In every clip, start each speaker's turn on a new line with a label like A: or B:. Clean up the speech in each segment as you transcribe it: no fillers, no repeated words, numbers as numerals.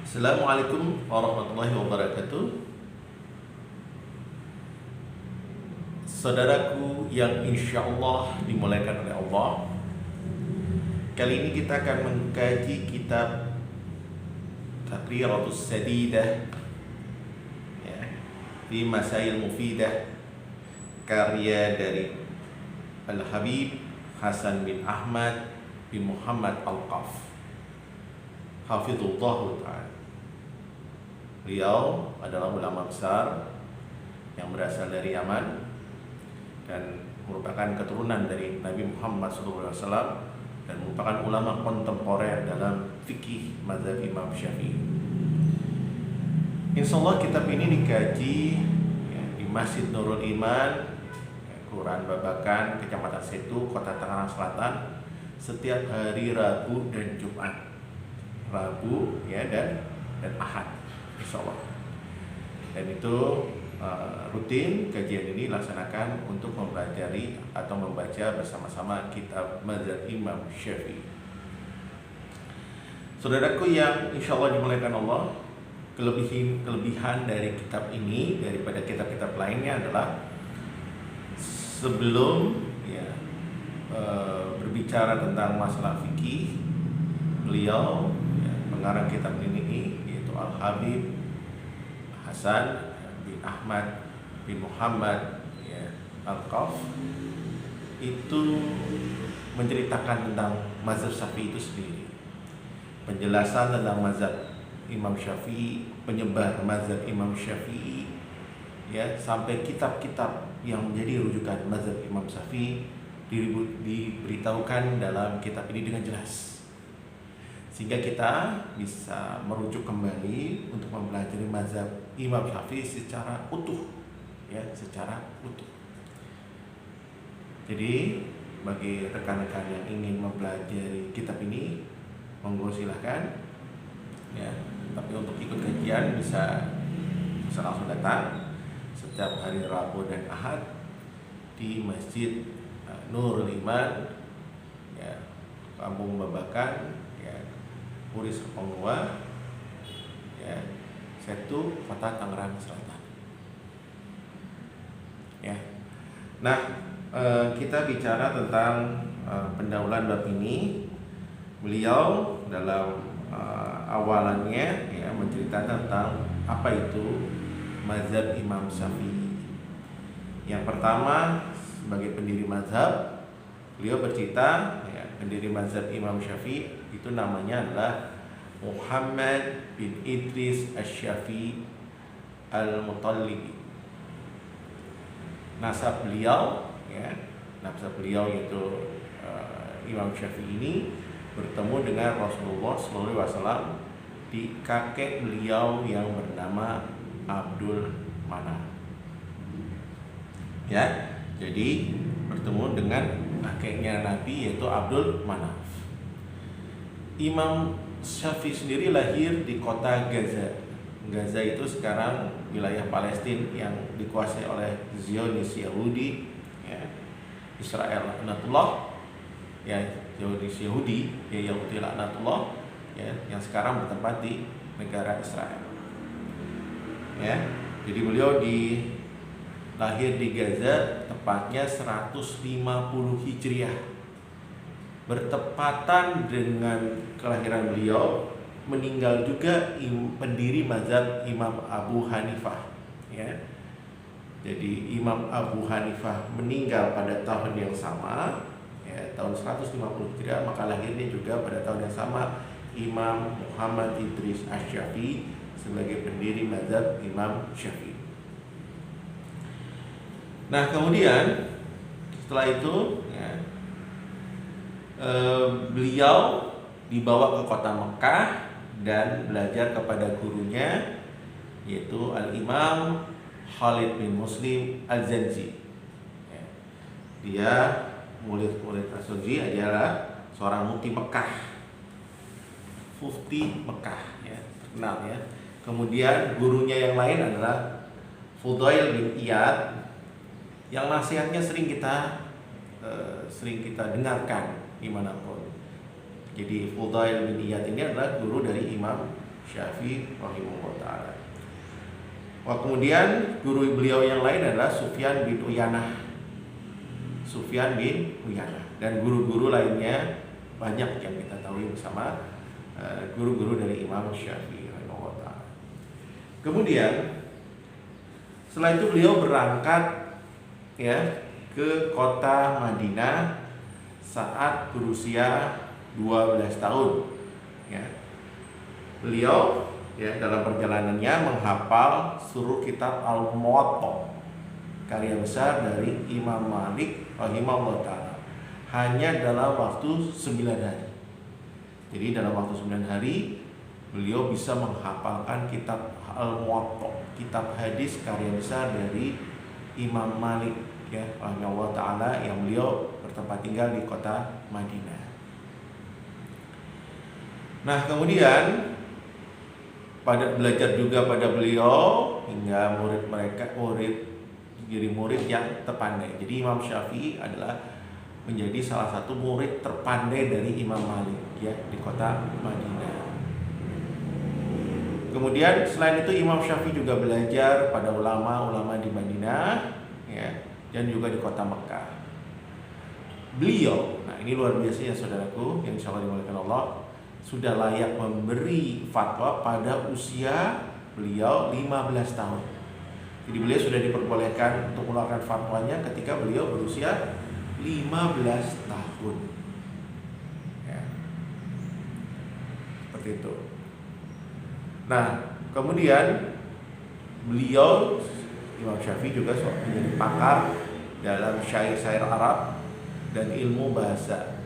A: Assalamualaikum warahmatullahi wabarakatuh. Saudaraku yang insya Allah dimuliakan oleh Allah, kali ini kita akan mengkaji kitab Taqriratus Sadidah ya, fi Masail Mufidah, karya dari Al-Habib Hasan bin Ahmad bin Muhammad Al-Qaf Hafizullah Ta'ala. Beliau adalah ulama besar yang berasal dari Yaman dan merupakan keturunan dari Nabi Muhammad SAW dan merupakan ulama kontemporer dalam fikih mazhab Imam Syafi'i. Insya Allah kitab ini dikaji ya, di Masjid Nurul Iman, Kelurahan Babakan, Kecamatan Setu, Kota Tangerang Selatan, setiap hari Rabu dan Jumat. Rabu ya dan Ahad, insya Allah. Dan itu rutin kajian ini laksanakan untuk mempelajari atau membaca bersama-sama kitab mazhab Imam Syafi'i. Saudaraku yang insya Allah dimuliakan Allah, kelebihan dari kitab ini daripada kitab-kitab lainnya adalah sebelum ya, berbicara tentang masalah fikih, beliau pengarang kitab ini yaitu Al-Habib Hasan bin Ahmad bin Muhammad ya, Al-Qaf itu menceritakan tentang mazhab Syafi'i itu sendiri, penjelasan tentang mazhab Imam Syafi'i, penyebar mazhab Imam Syafi'i ya, sampai kitab-kitab yang menjadi rujukan mazhab Imam Syafi'i diberitahukan dalam kitab ini dengan jelas, sehingga kita bisa merujuk kembali untuk mempelajari mazhab Imam Syafi'i secara utuh ya, secara utuh. Jadi bagi rekan-rekan yang ingin mempelajari kitab ini, monggo silahkan ya, tapi untuk ikut kajian bisa langsung datang setiap hari Rabu dan Ahad di Masjid Nurul Iman ya, Kampung Babakan, Puri Serpong ya, Setu, Kota Tangerang Selatan ya. Nah, kita bicara tentang pendahuluan bab ini. Beliau dalam awalannya ya, menceritakan tentang apa itu mazhab Imam Syafi'i. Yang pertama, sebagai pendiri mazhab, beliau bercerita ya, pendiri mazhab Imam Syafi'i itu namanya adalah Muhammad bin Idris Asy-Syafi'i Al-Mutallibi. Nasab beliau ya, nasab beliau yaitu Imam Syafi'i ini bertemu dengan Rasulullah SAW di kakek beliau yang bernama Abdul Manaf. Ya, jadi bertemu dengan kakeknya Nabi yaitu Abdul Manaf. Imam Syafi'i sendiri lahir di kota Gaza. Gaza itu sekarang wilayah Palestina yang dikuasai oleh Zionis Yahudi ya, Israel laknatullah ya, Zionis Yahudi ya, Yahudi laknatullah ya, yang sekarang bertempat di negara Israel ya. Jadi beliau lahir di Gaza tepatnya 150 Hijriah, bertepatan dengan kelahiran beliau meninggal juga pendiri mazhab Imam Abu Hanifah ya. Jadi Imam Abu Hanifah meninggal pada tahun yang sama ya, tahun 150 Hijriah, maka lahirnya juga pada tahun yang sama Imam Muhammad Idris Asy-Syafi'i sebagai pendiri mazhab Imam Syafi'i. Nah, kemudian setelah itu ya, beliau dibawa ke kota Mekah dan belajar kepada gurunya yaitu Al-Imam Khalid bin Muslim Al-Zanji ya. Dia murid-murid Al-Zanji adalah seorang mufti Mekah, ya, terkenal ya. Kemudian gurunya yang lain adalah Fudail bin Iyad yang nasihatnya sering kita dengarkan dimanapun. Jadi Fudail bin Iyad ini adalah guru dari Imam Syafi'i rahimahullah ta'ala. Wah, kemudian guru beliau yang lain adalah Sufyan bin Uyanah. Sufyan bin Uyanah dan guru-guru lainnya banyak yang kita tahu bersama guru-guru dari Imam Syafi'i rahimahullah ta'ala. Kemudian setelah itu beliau berangkat ya ke kota Madinah saat berusia 12 tahun ya. Beliau ya dalam perjalanannya menghafal seluruh kitab Al-Muwatta, karya besar dari Imam Malik rahimahullah ta'ala, hanya dalam waktu 9 hari. Jadi dalam waktu 9 hari beliau bisa menghafalkan kitab Al-Muwatta, kitab hadis karya besar dari Imam Malik ya rahimahullah ta'ala, yang beliau bertempat tinggal di kota Madinah. Nah, kemudian belajar juga pada beliau hingga jadi murid yang terpandai. Jadi Imam Syafi'i adalah menjadi salah satu murid terpandai dari Imam Malik ya di kota Madinah. Kemudian selain itu Imam Syafi'i juga belajar pada ulama-ulama di Madinah ya, dan juga di kota Mekah. Beliau, nah ini luar biasa ya saudaraku yang insyaallah dimuliakan Allah, sudah layak memberi fatwa pada usia beliau 15 tahun. Jadi beliau sudah diperbolehkan untuk mengeluarkan fatwanya ketika beliau berusia 15 tahun ya. Seperti itu. Nah, kemudian beliau Imam Syafi'i juga menjadi pakar dalam syair-syair Arab dan ilmu bahasa,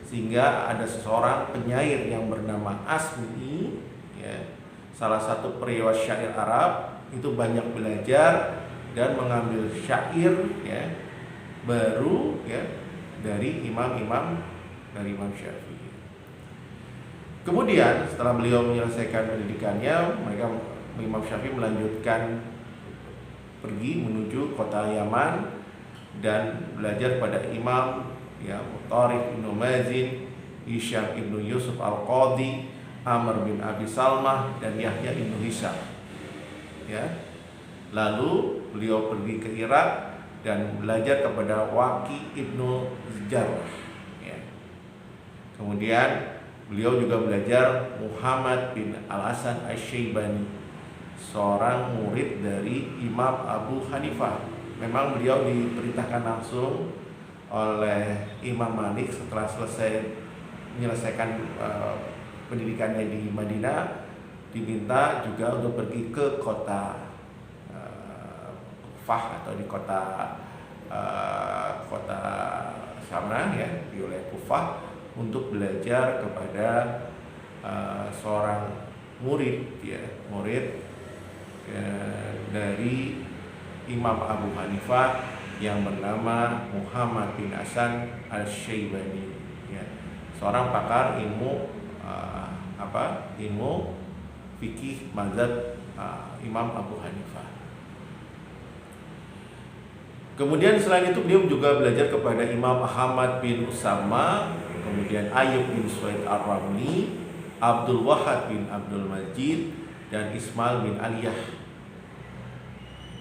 A: sehingga ada seseorang penyair yang bernama Asmi ya, salah satu periwayat syair Arab, itu banyak belajar dan mengambil syair ya baru ya dari imam-imam dari Imam Syafi'i. Kemudian setelah beliau menyelesaikan pendidikannya, Imam Syafi'i melanjutkan pergi menuju kota Yaman dan belajar pada Imam ya Tariq bin Mazin, Hisham bin Yusuf Al-Qadhi, Amr bin Abi Salmah, dan Yahya bin Hisham ya. Lalu beliau pergi ke Irak dan belajar kepada Waqi ibnu Jarrah ya. Kemudian beliau juga belajar Muhammad bin Al-Hasan Asy-Syaibani, seorang murid dari Imam Abu Hanifah. Memang beliau diperintahkan langsung oleh Imam Malik setelah selesai menyelesaikan pendidikannya di Madinah, diminta juga untuk pergi ke kota Kufah atau di kota Syamrah ya, di wilayah Kufah, untuk belajar kepada seorang murid dari Imam Abu Hanifah yang bernama Muhammad bin Hasan Asy-Syaibani ya, seorang pakar ilmu ilmu fikih mazhab Imam Abu Hanifah. Kemudian selain itu beliau juga belajar kepada Imam Ahmad bin Usama, kemudian Ayyub bin Suhaid Ar-Ramli, Abdul Wahab bin Abdul Majid, dan Ismail bin Aliyah.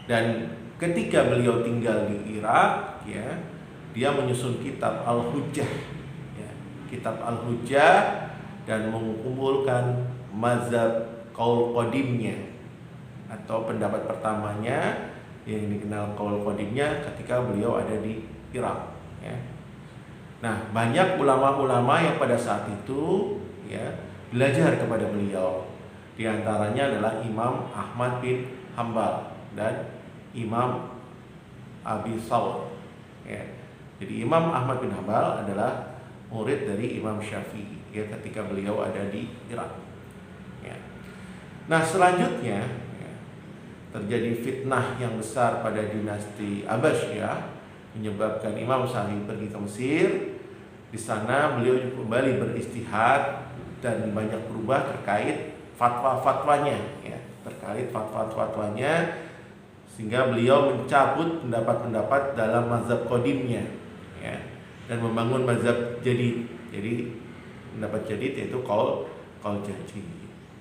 A: Dan ketika beliau tinggal di Irak ya, dia menyusun kitab Al-Hujjah ya, kitab Al-Hujjah, dan mengumpulkan mazhab qaul qadimnya atau pendapat pertamanya yang dikenal qaul qadimnya ketika beliau ada di Irak ya. Nah, banyak ulama-ulama yang pada saat itu ya belajar kepada beliau. Di antaranya adalah Imam Ahmad bin Hambal dan Imam Abi Thawr ya. Jadi Imam Ahmad bin Hambal adalah murid dari Imam Syafi'i ya ketika beliau ada di Irak ya. Nah, selanjutnya ya, terjadi fitnah yang besar pada dinasti Abbasiyah, menyebabkan Imam Syafi'i pergi ke Mesir. Di sana beliau kembali beristihad dan banyak berubah terkait fatwa-fatwanya ya, sehingga beliau mencabut pendapat-pendapat dalam mazhab qadimnya ya, dan membangun mazhab jadid. Jadi pendapat jadid yaitu qaul jadid.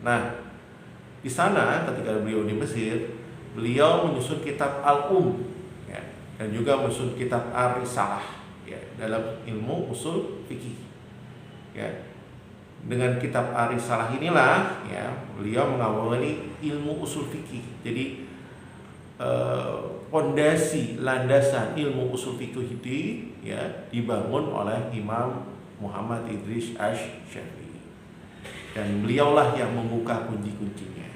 A: Nah, Di sana ketika beliau di Mesir, beliau menyusun kitab ya, dan juga menyusun kitab Ar-Risalah ya, dalam ilmu usul fikih. Ya. Dengan kitab Ar-Risalah inilah ya, beliau mengawali ilmu usul fikih. Jadi pondasi landasan ilmu usul fikih ini ya dibangun oleh Imam Muhammad Idris Asy-Syafi'i, dan beliaulah yang membuka kunci-kuncinya.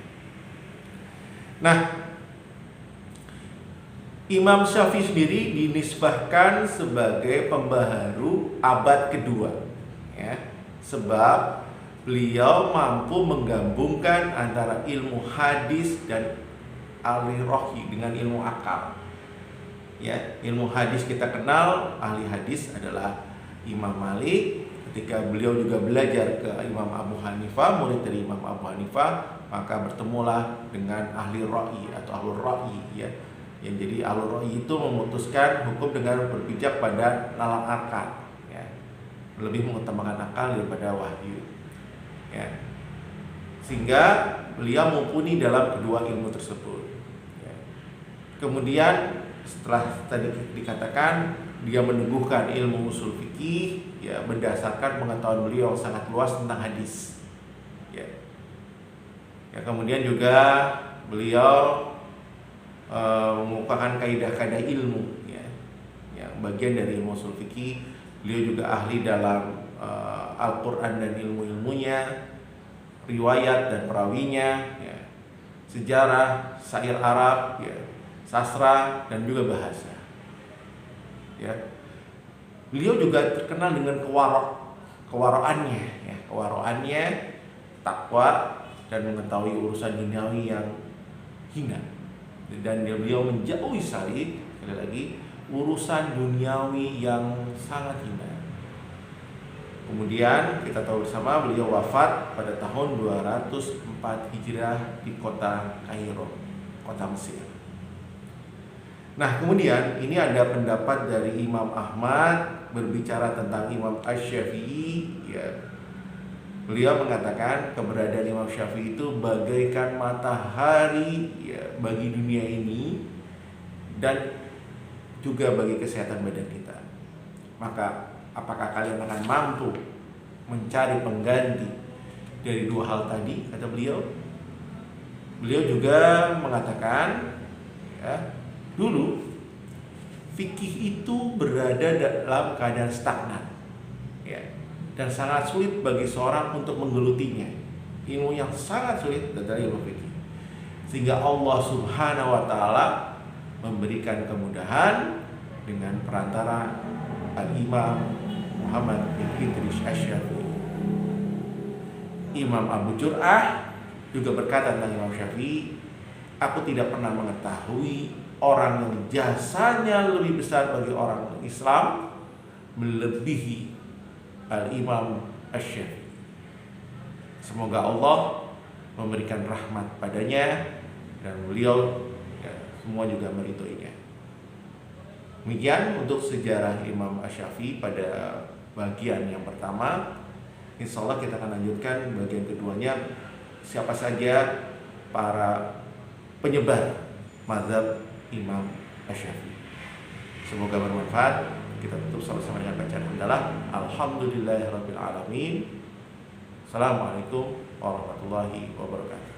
A: Nah, Imam Syafi'i sendiri dinisbahkan sebagai pembaharu abad kedua ya, sebab beliau mampu menggabungkan antara ilmu hadis dan ahli rohi dengan ilmu akal. Ya, ilmu hadis kita kenal, ahli hadis adalah Imam Malik. Ketika beliau juga belajar ke Imam Abu Hanifah, murid dari Imam Abu Hanifah, maka bertemulah dengan ahli rohi atau ahlul rohi ya. Yang jadi ahlul rohi itu memutuskan hukum dengan berpijak pada nalar akal ya. Lebih mengutamakan akal daripada wahyu ya. Sehingga beliau mumpuni dalam kedua ilmu tersebut ya. Kemudian setelah tadi dikatakan dia meneguhkan ilmu usul fikih ya, berdasarkan pengetahuan beliau sangat luas tentang hadis ya. Ya, kemudian juga beliau mengupakan kaidah-kaidah ilmu ya, yang bagian dari ilmu usul fikih. Beliau juga ahli dalam Al-Quran dan ilmu-ilmunya, riwayat dan perawinya ya, sejarah, syair Arab ya, sastra dan juga bahasa ya. Beliau juga terkenal dengan kewaraannya ya, kewaraannya, takwa, dan mengetahui urusan duniawi yang hina. Dan beliau menjauhi sekali lagi urusan duniawi yang sangat hina. Kemudian kita tahu bersama beliau wafat pada tahun 204 Hijriah di kota Kairo, kota Mesir. Nah, kemudian ini ada pendapat dari Imam Ahmad berbicara tentang Imam Asy-Syafi'i ya. Beliau mengatakan keberadaan Imam Syafi'i itu bagaikan matahari ya, bagi dunia ini dan juga bagi kesehatan badan kita. Maka apakah kalian akan mampu mencari pengganti dari dua hal tadi, kata beliau. Beliau juga mengatakan ya, dulu fikih itu berada dalam keadaan stagnan ya, dan sangat sulit bagi seorang untuk menggelutinya. Ilmu yang sangat sulit adalah ilmu fikih. Sehingga Allah Subhanahu wa taala memberikan kemudahan dengan perantara Al-Imam Muhammad bin Idris Asy-Syafi'i. Imam Abu Jur'ah juga berkata tentang Imam Syafi'i, aku tidak pernah mengetahui orang yang jasanya lebih besar bagi orang Islam melebihi Al-Imam Asy-Syafi'i. Semoga Allah memberikan rahmat padanya dan beliau ya, semua juga meridhoinya. Demikian untuk sejarah Imam Asy-Syafi'i pada bagian yang pertama. Insya Allah kita akan lanjutkan bagian keduanya, siapa saja para penyebar mazhab Imam Asy-Syafi'i. Semoga bermanfaat. Kita tutup sama-sama dengan bacaan hamdalah. Alhamdulillahirabbil alamin. Assalamualaikum warahmatullahi wabarakatuh.